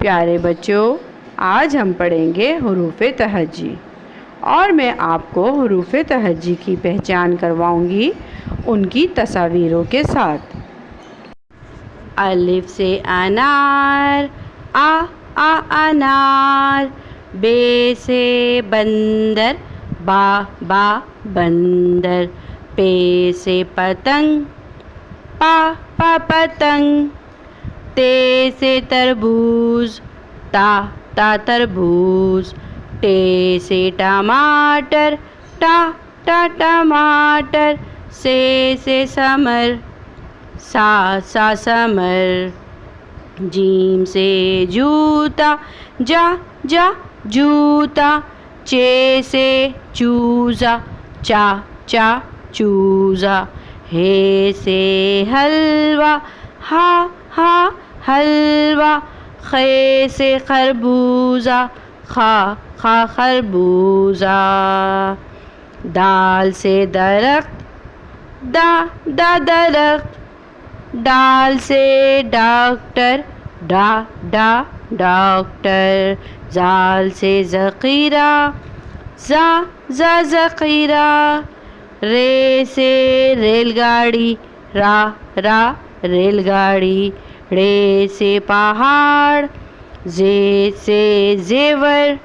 प्यारे बच्चों, आज हम पढ़ेंगे हुरूफ़े तहज्जी और मैं आपको हुरूफ़े तहज्जी की पहचान करवाऊंगी उनकी तस्वीरों के साथ। अलिफ से अनार, आ अनार। बे से बंदर, बा बंदर। पे से पतंग, पा पतंग। ते से तरबूज, ता तरबूज। टे से टमाटर, टा टमाटर। से समर, सा समर। जीम से जूता, जा जूता। चे से चूज़ा, चा चूज़ा। हे से हलवा, हा हलवा। खे से खरबूजा, खा खरबूजा। दाल से दरख्त, दा दरख्त। डाल से डॉक्टर, डॉक्टर। जाल से ज़ख़ीरा, ज़ख़ीरा। रे से रेलगाड़ी, रा रेलगाड़ी। रे से पहाड़, जे से जेवर,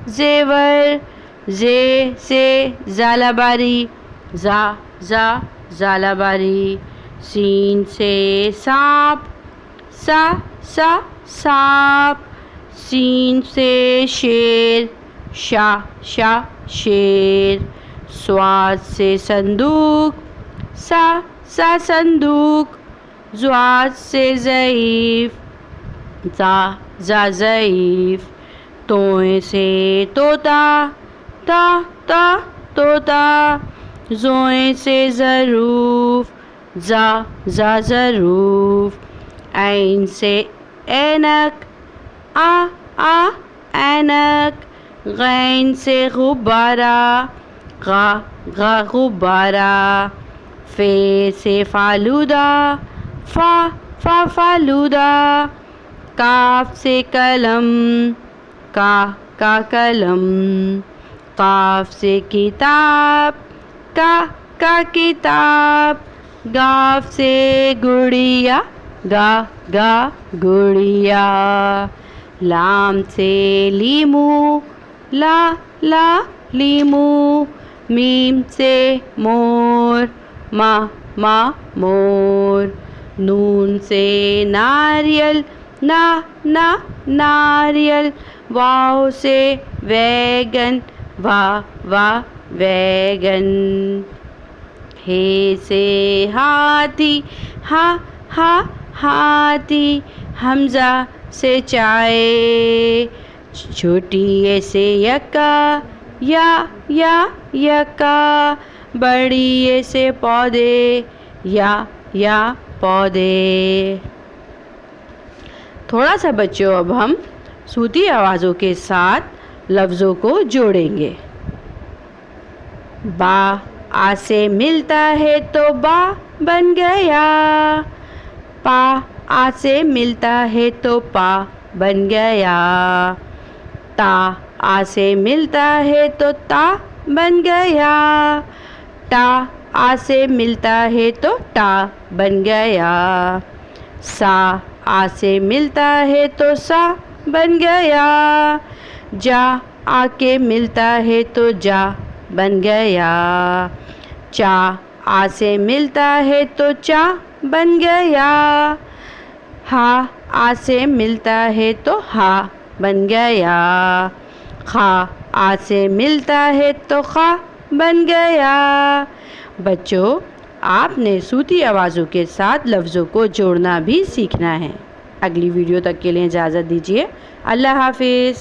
जेवर। जे से ज़ालाबारी, ज़ालाबारी। सीन से सांप, सांप। सीन से शेर, शेर। स्वाद से संदूक, सा संदूक। ज़्वाद से ज़ईफ़, ज़ईफ़। तोए से तोता, तोता। ज़ोए से ज़रूफ़, ज़रूफ़। ऐन से ऐनक, ऐनक। गैन से गुब्बारा, गुब्बारा। फे से फालूदा, फालूदा। काफ से कलम, का कलम। काफ से किताब, का किताब। गाफ से गुड़िया, गुड़िया। लाम से लीमू, लीमू। मीम से मोर, मोर। नून से नारियल, नारियल। वाव से वैगन, वैगन। हे से हाथी, हाथी। हमजा से चाय। छोटी ए से यक्का, यक्का। बड़ी ए से पौधे, या पौधे। थोड़ा सा बच्चों अब हम सूती आवाज़ों के साथ लफ्ज़ों को जोड़ेंगे। बा आ से मिलता है तो बा बन गया। पा आ से मिलता है तो पा बन गया। ता आ से मिलता है तो ता बन गया। टा आ से मिलता है तो टा बन गया। सा आ से मिलता है तो सा बन गया। जा आके मिलता है तो जा बन गया। चा आ से मिलता है तो चा बन गया। हा आ से मिलता है तो हा बन गया। खा आ से मिलता है तो खा बन गया। बच्चों, आपने सूती आवाज़ों के साथ लफ्ज़ों को जोड़ना भी सीखना है। अगली वीडियो तक के लिए इजाज़त दीजिए। अल्लाह हाफिज़।